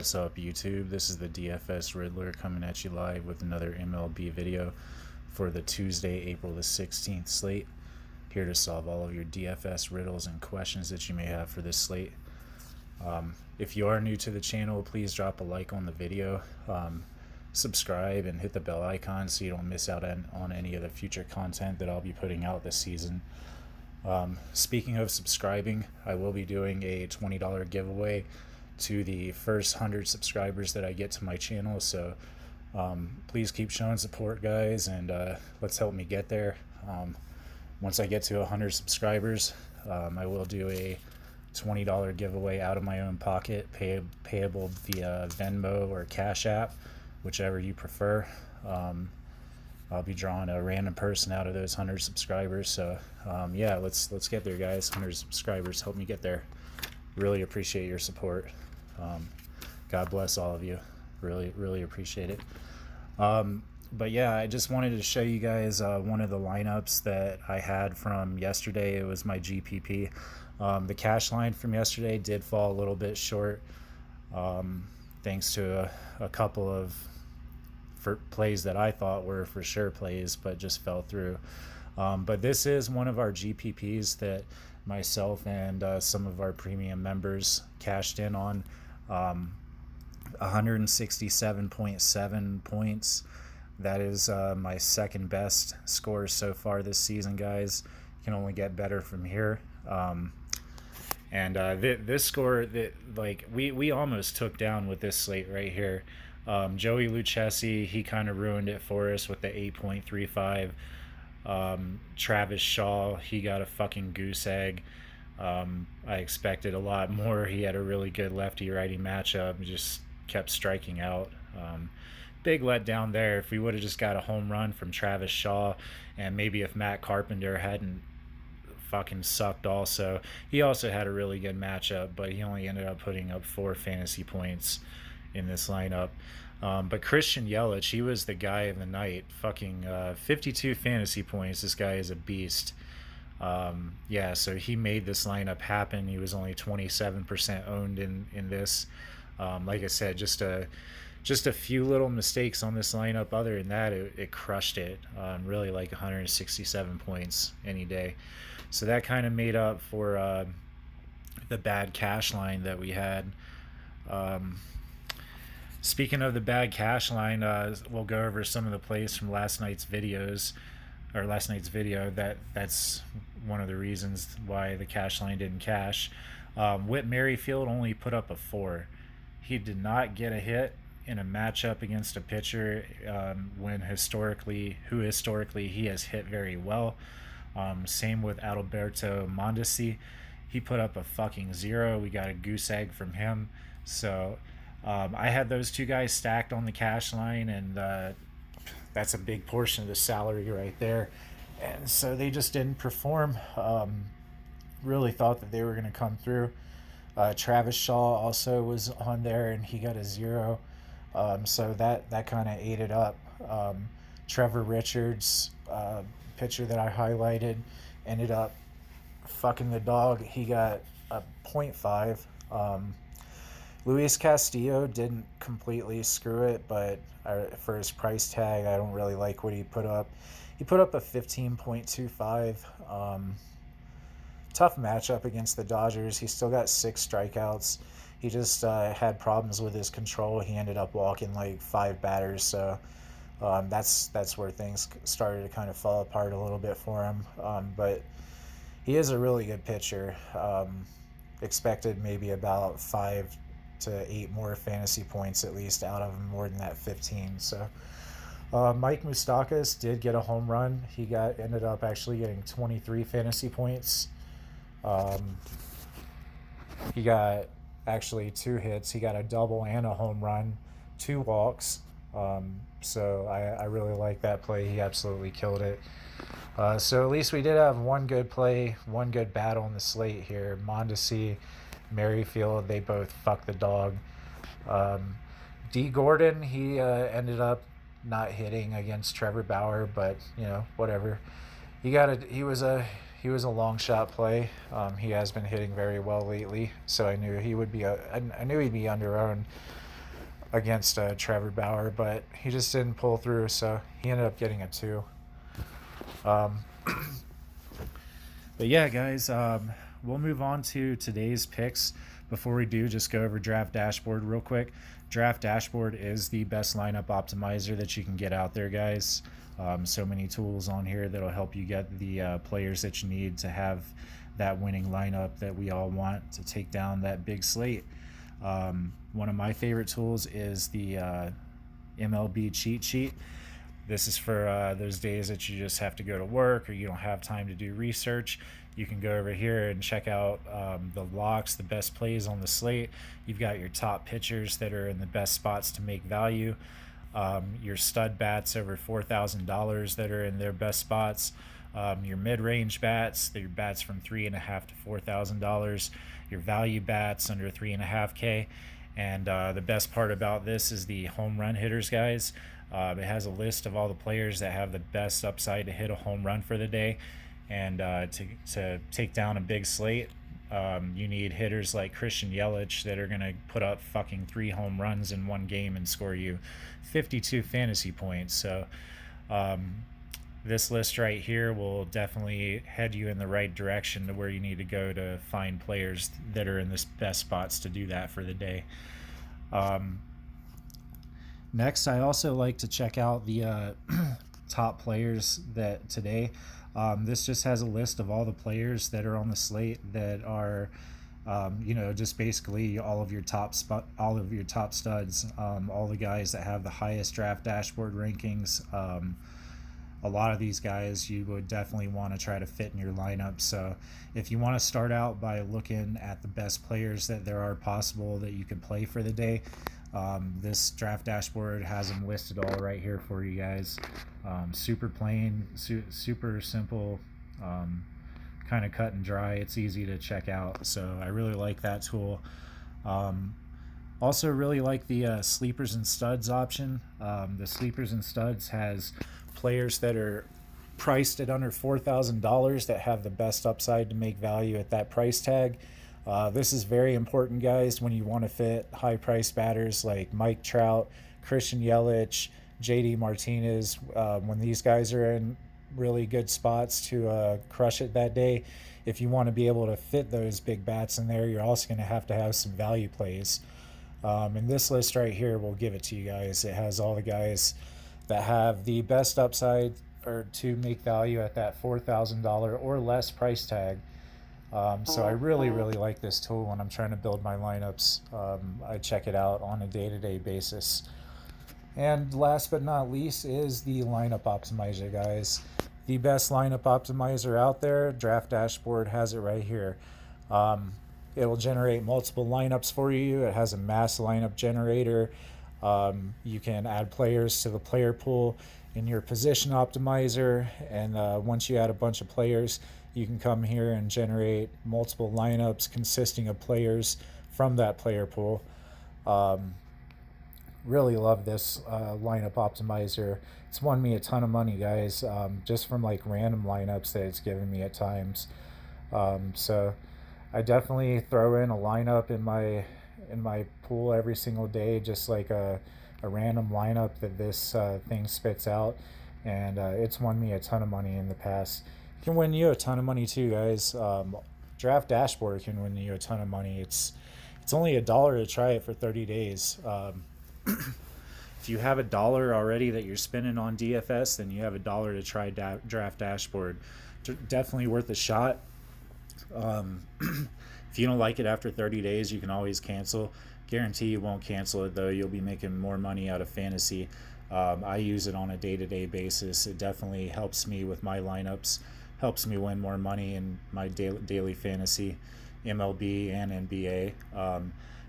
What's up, YouTube? This is the DFS Riddler coming at you live with another MLB video for the Tuesday, April the 16th slate. Here to solve all of your DFS riddles and questions that you may have for this slate. If you are new to the channel, please drop a like on the video, subscribe, and hit the bell icon so you don't miss out on any of the future content that I'll be putting out this season. Speaking of subscribing, I will be doing a $20 giveaway to the first 100 subscribers that I get to my channel, so please keep showing support, guys, and let's help me get there. Once I get to 100 subscribers, I will do a $20 giveaway out of my own pocket, payable via Venmo or Cash App, whichever you prefer. I'll be drawing a random person out of those 100 subscribers. So yeah, let's get there, guys. 100 subscribers, help me get there. Really appreciate your support. God bless all of you. Really appreciate it. But yeah, I just wanted to show you guys one of the lineups that I had from yesterday. It was my GPP. The cash line from yesterday did fall a little bit short, thanks to a couple of plays that I thought were for sure plays, but just fell through. But this is one of our GPPs that myself and some of our premium members cashed in on. 167.7 points. That is my second best score so far this season, guys. Can only get better from here. This score, that we almost took down with this slate right here. Joey Lucchesi, he kind of ruined it for us with the 8.35. Travis Shaw, he got a fucking goose egg. I expected a lot more. He had a really good lefty-righty matchup, just kept striking out. Big letdown there. If we would have just got a home run from Travis Shaw, and maybe if Matt Carpenter hadn't fucking sucked also. He also had a really good matchup, but he only ended up putting up 4 fantasy points in this lineup. But Christian Yelich, he was the guy of the night. Fucking 52 fantasy points. This guy is a beast. Yeah, so he made this lineup happen. He was only 27% owned in this. Like I said, just a few little mistakes on this lineup. Other than that, it crushed it. Really like 167 points any day. So that kind of made up for the bad cash line that we had. Speaking of the bad cash line, we'll go over some of the plays from last night's video. That's one of the reasons why the cash line didn't cash. Whit Merrifield only put up a 4. He did not get a hit in a matchup against a pitcher who historically he has hit very well. Same with Adalberto Mondesi. He put up a fucking 0. We got a goose egg from him. So I had those two guys stacked on the cash line, and that's a big portion of the salary right there. And so they just didn't perform. Really thought that they were going to come through. Travis Shaw also was on there, and he got a 0. So that kind of ate it up. Trevor Richards, pitcher that I highlighted, ended up fucking the dog. He got a 0.5. Luis Castillo didn't completely screw it, but for his price tag, I don't really like what he put up. He put up a 15.25. Tough matchup against the Dodgers. He still got 6 strikeouts. He just had problems with his control. He ended up walking like 5 batters, so that's where things started to kind of fall apart a little bit for him. But he is a really good pitcher. Expected maybe about 5 to 8 more fantasy points at least out of him, more than that 15. So Mike Moustakas did get a home run. He ended up actually getting 23 fantasy points. He got actually 2 hits. He got a double and a home run, 2 walks. So I really like that play. He absolutely killed it. So at least we did have one good play, one good battle on the slate here. Mondesi, Merrifield, they both fucked the dog. D. Gordon, he ended up not hitting against Trevor Bauer, but whatever. He was a long shot play. He has been hitting very well lately, so I knew he'd be under owned. against Trevor Bauer, but he just didn't pull through, so he ended up getting a 2. Um, but yeah, guys, we'll move on to today's picks. Before we do, just go over Draft Dashboard real quick. Draft Dashboard is the best lineup optimizer that you can get out there, guys. So many tools on here that'll help you get the players that you need to have that winning lineup that we all want to take down that big slate. One of my favorite tools is the MLB cheat sheet. This is for those days that you just have to go to work or you don't have time to do research. You can go over here and check out the locks, the best plays on the slate. You've got your top pitchers that are in the best spots to make value. Your stud bats over $4,000 that are in their best spots. Your mid-range bats, your bats from $3,500 to $4,000. Your value bats under $3,500. And the best part about this is the home run hitters, guys. It has a list of all the players that have the best upside to hit a home run for the day. And to take down a big slate, you need hitters like Christian Yelich that are going to put up fucking 3 home runs in one game and score you 52 fantasy points. So this list right here will definitely head you in the right direction to where you need to go to find players that are in the best spots to do that for the day. Next, I also like to check out the top players that today. This just has a list of all the players that are on the slate that are, just basically all of your top studs, all the guys that have the highest Draft Dashboard rankings. A lot of these guys you would definitely want to try to fit in your lineup. So if you want to start out by looking at the best players that there are possible that you could play for the day, this Draft Dashboard has them listed all right here for you guys. Super plain, super simple, kind of cut and dry. It's easy to check out, so I really like that tool. Also really like the sleepers and studs option. The sleepers and studs has players that are priced at under $4,000 that have the best upside to make value at that price tag. This is very important, guys, when you want to fit high price batters like Mike Trout, Christian Yelich, JD Martinez. When these guys are in really good spots to crush it that day, if you want to be able to fit those big bats in there, you're also going to have some value plays. And this list right here will give it to you guys. It has all the guys that have the best upside or to make value at that $4,000 or less price tag. So I really like this tool when I'm trying to build my lineups. I check it out on a day-to-day basis. And last but not least is the lineup optimizer, guys. The best lineup optimizer out there. Draft Dashboard has it right here. It will generate multiple lineups for you. It has a mass lineup generator. You can add players to the player pool in your position optimizer, and once you add a bunch of players, you can come here and generate multiple lineups consisting of players from that player pool. Really love this lineup optimizer. It's won me a ton of money, guys, just from like random lineups that it's given me at times. So I definitely throw in a lineup in my pool every single day, just like a random lineup that this thing spits out, and it's won me a ton of money in the past. It can win you a ton of money too, guys. Draft Dashboard can win you a ton of money. It's only $1 to try it for 30 days. If you have $1 already that you're spending on DFS, then you have $1 to try Draft Dashboard. Definitely worth a shot. If you don't like it after 30 days, you can always cancel. Guarantee you won't cancel it, though. You'll be making more money out of fantasy. I use it on a day-to-day basis. It definitely helps me with my lineups, helps me win more money in my daily fantasy, MLB and NBA.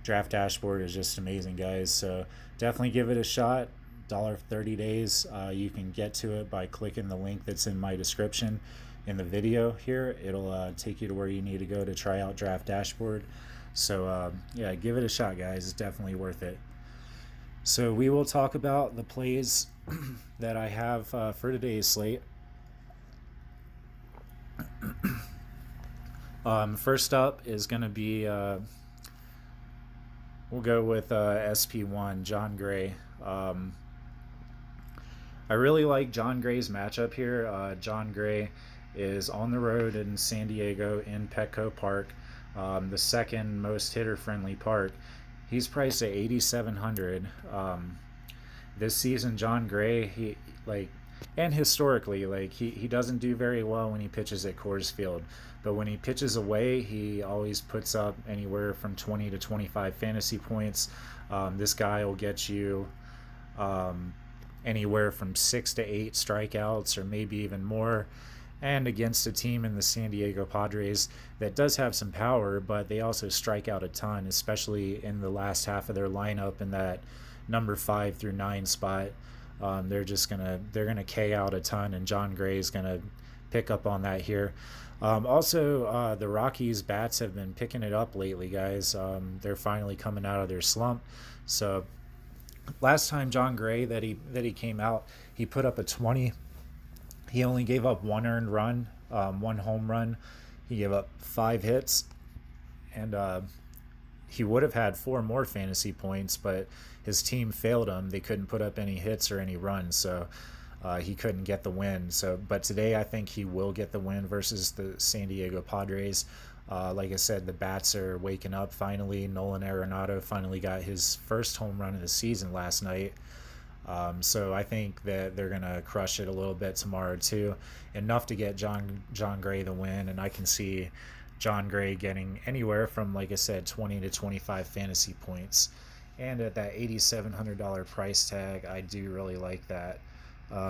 Draft Dashboard is just amazing, guys. So definitely give it a shot. $1 for 30 days. You can get to it by clicking the link that's in my description in the video here. It'll take you to where you need to go to try out Draft Dashboard. So yeah, give it a shot, guys. It's definitely worth it. So we will talk about the plays that I have for today's slate. First up is going to be We'll go with SP1, John Gray. I really like John Gray's matchup here. John Gray is on the road in San Diego in Petco Park, the second most hitter-friendly park. He's priced at 8,700. This season, John Gray, and historically, he doesn't do very well when he pitches at Coors Field, but when he pitches away, he always puts up anywhere from 20 to 25 fantasy points. This guy will get you anywhere from 6 to 8 strikeouts, or maybe even more. And against a team in the San Diego Padres that does have some power, but they also strike out a ton, especially in the last half of their lineup in that number 5 through 9 spot. They're gonna K out a ton, and John Gray is gonna pick up on that here. Also, the Rockies bats have been picking it up lately, guys. They're finally coming out of their slump. So last time John Gray that he came out, he put up a 20. He only gave up 1 earned run, 1 home run. He gave up 5 hits, and he would have had 4 more fantasy points, but his team failed him. They couldn't put up any hits or any runs, so he couldn't get the win. But today I think he will get the win versus the San Diego Padres. Like I said, the bats are waking up finally. Nolan Arenado finally got his first home run of the season last night. So I think that they're going to crush it a little bit tomorrow too. Enough to get John Gray the win, and I can see John Gray getting anywhere from, like I said, 20 to 25 fantasy points. And at that $8,700 price tag, I do really like that.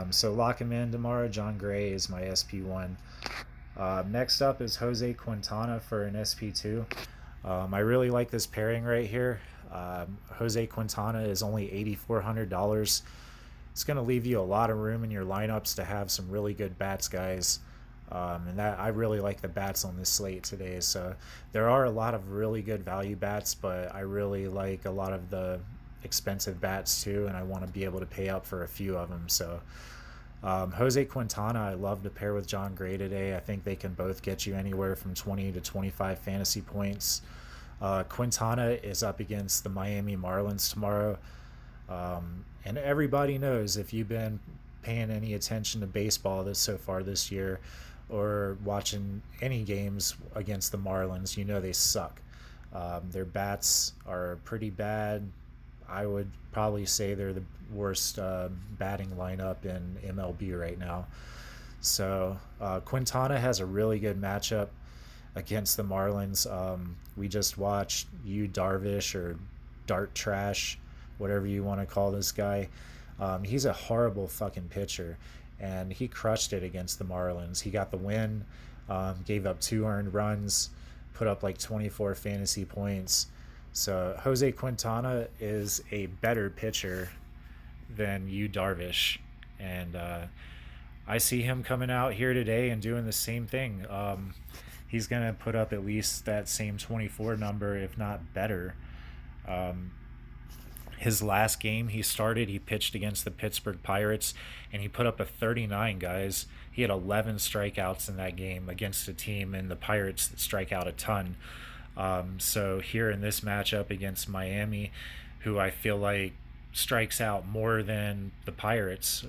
So lock him in tomorrow. John Gray is my SP1. Next up is Jose Quintana for an SP2. I really like this pairing right here. Jose Quintana is only $8,400. It's going to leave you a lot of room in your lineups to have some really good bats, guys. And that I really like the bats on this slate today. So there are a lot of really good value bats, but I really like a lot of the expensive bats too, and I want to be able to pay up for a few of them. So Jose Quintana, I love to pair with John Gray today. I think they can both get you anywhere from 20 to 25 fantasy points. Quintana is up against the Miami Marlins tomorrow. And everybody knows, if you've been paying any attention to baseball so far this year, or watching any games against the Marlins, you know they suck. Their bats are pretty bad. I would probably say they're the worst batting lineup in MLB right now. So Quintana has a really good matchup against the Marlins. We just watched Darvish, or Dart Trash, whatever you want to call this guy. He's a horrible fucking pitcher, and he crushed it against the Marlins. He got the win, gave up 2 earned runs, put up like 24 fantasy points. So Jose Quintana is a better pitcher than Darvish, and I see him coming out here today and doing the same thing. He's going to put up at least that same 24 number, if not better. His last game he pitched against the Pittsburgh Pirates, and he put up a 39, guys. He had 11 strikeouts in that game against a team in the Pirates that strike out a ton. So here in this matchup against Miami, who I feel like strikes out more than the Pirates,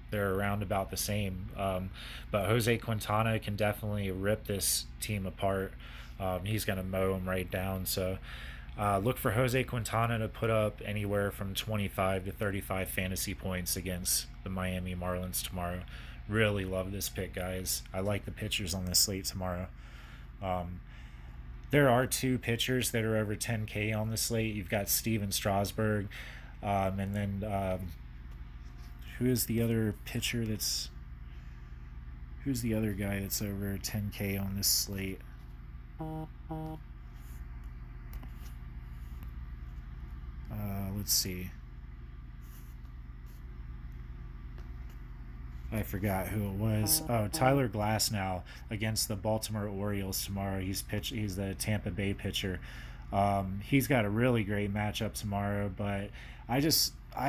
they're around about the same. But Jose Quintana can definitely rip this team apart. He's going to mow them right down. So look for Jose Quintana to put up anywhere from 25 to 35 fantasy points against the Miami Marlins tomorrow. Really love this pick, guys. I like the pitchers on this slate tomorrow. There are 2 pitchers that are over 10K on the slate. You've got Steven Strasburg, and then who's the other guy that's over 10K on this slate? Let's see. I forgot who it was. Oh, Tyler Glasnow against the Baltimore Orioles tomorrow. He's the Tampa Bay pitcher. He's got a really great matchup tomorrow, but I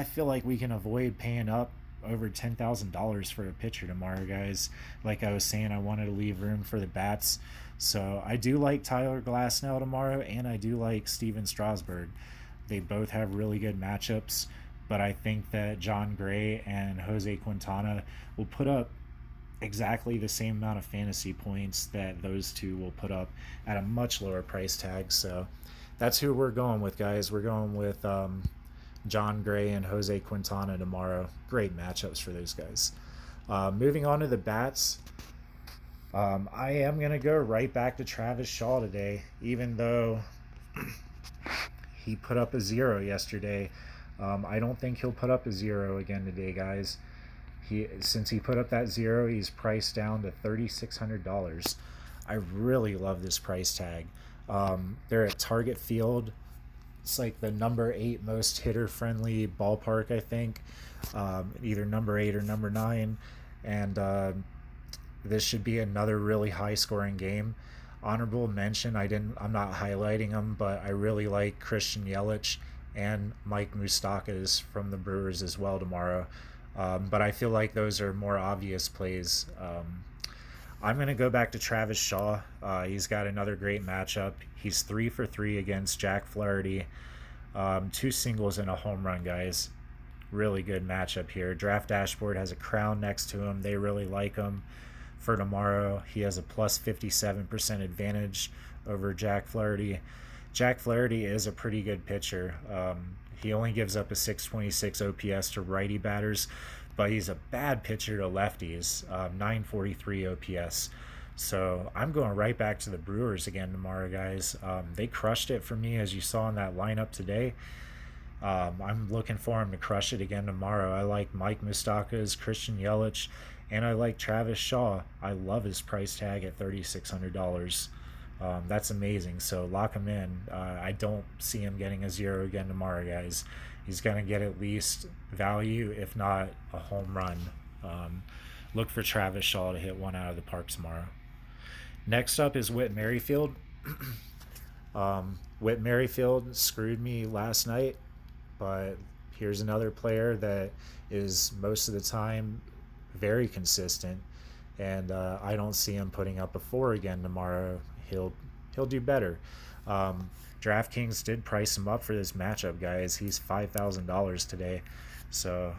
feel like we can avoid paying up over $10,000 for a pitcher tomorrow, guys. Like I was saying, I wanted to leave room for the bats. So I do like Tyler Glasnow tomorrow, and I do like Steven Strasburg. They both have really good matchups, but I think that John Gray and Jose Quintana will put up exactly the same amount of fantasy points that those two will put up at a much lower price tag. So that's who we're going with, guys. We're going with John Gray and Jose Quintana tomorrow. Great matchups for those guys. Moving on to the bats, I am going to go right back to Travis Shaw today, even though he put up a 0 yesterday. I don't think he'll put up a 0 again today, guys. Since he put up that 0, he's priced down to $3,600. I really love this price tag. They're at Target Field. It's like the number 8 most hitter-friendly ballpark, I think. Either number 8 or number 9. And this should be another really high-scoring game. Honorable mention, I'm not highlighting them, but I really like Christian Yelich and Mike Moustakas from the Brewers as well tomorrow. But I feel like those are more obvious plays. I'm going to go back to Travis Shaw. He's got another great matchup. He's 3 for 3 against Jack Flaherty. 2 singles and a home run, guys. Really good matchup here. Draft Dashboard has a crown next to him. They really like him for tomorrow. He has a plus 57% advantage over Jack Flaherty. Jack Flaherty is a pretty good pitcher. He only gives up a 626 OPS to righty batters, but he's a bad pitcher to lefties, 943 OPS. So I'm going right back to the Brewers again tomorrow, guys. They crushed it for me, as you saw in that lineup today. I'm looking for him to crush it again tomorrow. I like Mike Moustakas, Christian Yelich, and I like Travis Shaw. I love his price tag at $3,600. That's amazing. So lock him in. I don't see him getting a 0 again tomorrow, guys. He's going to get at least value, if not a home run. Look for Travis Shaw to hit one out of the park tomorrow. Next up is Whit Merrifield. Whit Merrifield screwed me last night, but here's another player that is most of the time very consistent, and I don't see him putting up a 4 again tomorrow. He'll do better. DraftKings did price him up for this matchup, guys. He's $5,000 today, so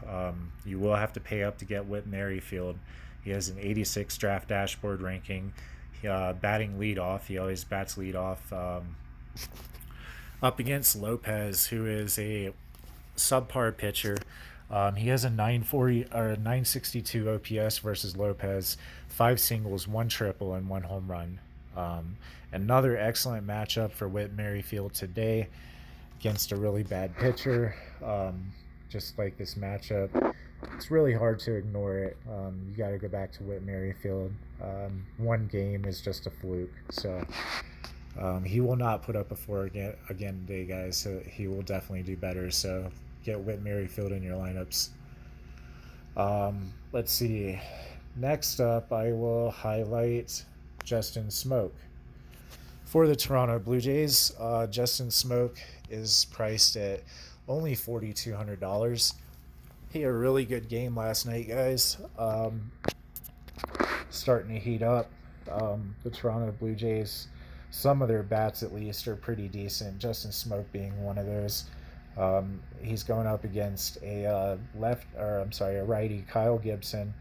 you will have to pay up to get Whit Merrifield. He has an 86 Draft Dashboard ranking. Batting leadoff. He always bats leadoff. Up against Lopez, who is a subpar pitcher. He has a 940 or 962 OPS versus Lopez. 5 singles, 1 triple, and 1 home run. Another excellent matchup for Whit Merrifield today against a really bad pitcher. Just like this matchup, it's really hard to ignore it. You got to go back to Whit Merrifield. One game is just a fluke, so he will not put up a 4 again today, guys. So he will definitely do better. So get Whit Merrifield in your lineups. Let's see. Next up, I will highlight Justin Smoak. For the Toronto Blue Jays, Justin Smoak is priced at only $4,200. He had a really good game last night, guys. Starting to heat up. The Toronto Blue Jays, some of their bats at least are pretty decent. Justin Smoak being one of those. He's going up against a righty, Kyle Gibson.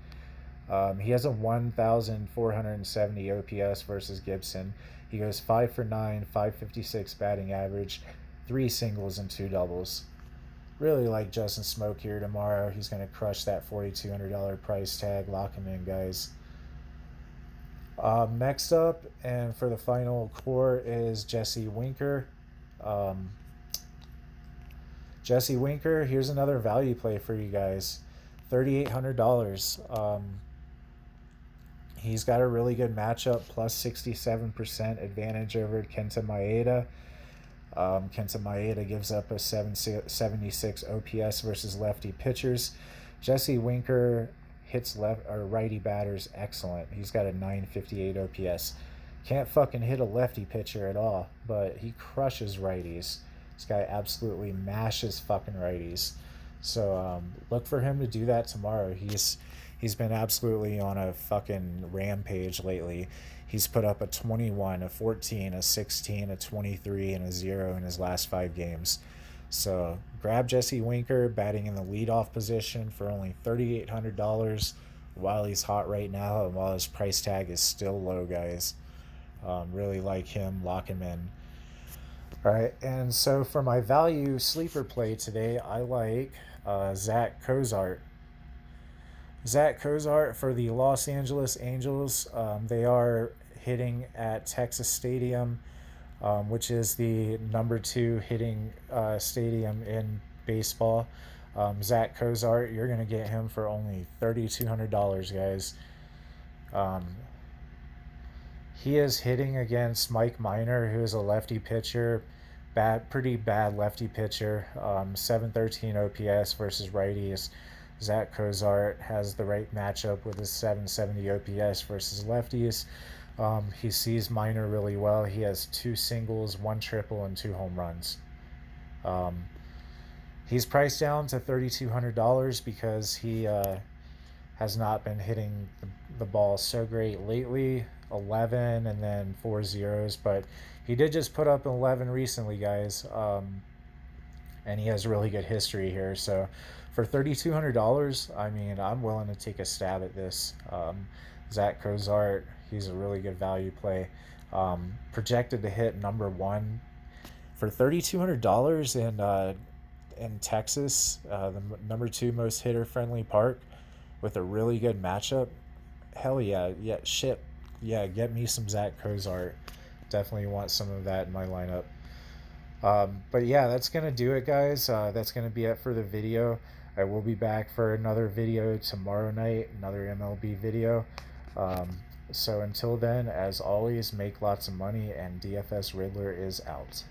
He has a 1,470 OPS versus Gibson. He goes 5 for 9, 556 batting average, 3 singles and 2 doubles. Really like Justin Smoak here tomorrow. He's going to crush that $4,200 price tag. Lock him in, guys. Next up, and for the final core, is Jesse Winker. Jesse Winker, here's another value play for you guys. $3,800. He's got a really good matchup, plus 67% advantage over Kenta Maeda. Kenta Maeda gives up a 776 OPS versus lefty pitchers. Jesse Winker hits righty batters excellent. He's got a 958 OPS. Can't fucking hit a lefty pitcher at all, but he crushes righties. This guy absolutely mashes fucking righties. So look for him to do that tomorrow. He's been absolutely on a fucking rampage lately. He's put up a 21, a 14, a 16, a 23, and a 0 in his last 5 games. So grab Jesse Winker batting in the leadoff position for only $3,800 while he's hot right now and while his price tag is still low, guys. Really like him. Lock him in. All right, and so for my value sleeper play today, I like Zach Cozart. Zach Cozart for the Los Angeles Angels. They are hitting at Texas Stadium, which is the #2 hitting stadium in baseball. Zach Cozart, you're going to get him for only $3,200, guys. He is hitting against Mike Minor, who is a lefty pitcher. Pretty bad lefty pitcher. 713 OPS versus righties. Zach Cozart has the right matchup with his 770 OPS versus lefties. He sees Minor really well. He has 2 singles, 1 triple, and 2 home runs. He's priced down to $3,200 because he has not been hitting the ball so great lately. 11 and then 4 zeros, but he did just put up 11 recently, guys. And he has really good history here. So for $3,200, I mean, I'm willing to take a stab at this. Zach Cozart, he's a really good value play. Projected to hit #1 for $3,200 in Texas, the #2 most hitter friendly park with a really good matchup. Hell yeah, get me some Zach Cozart. Definitely want some of that in my lineup. But yeah, that's gonna do it, guys. That's gonna be it for the video. I will be back for another video tomorrow night, another MLB video. So until then, as always, make lots of money, and DFS Riddler is out.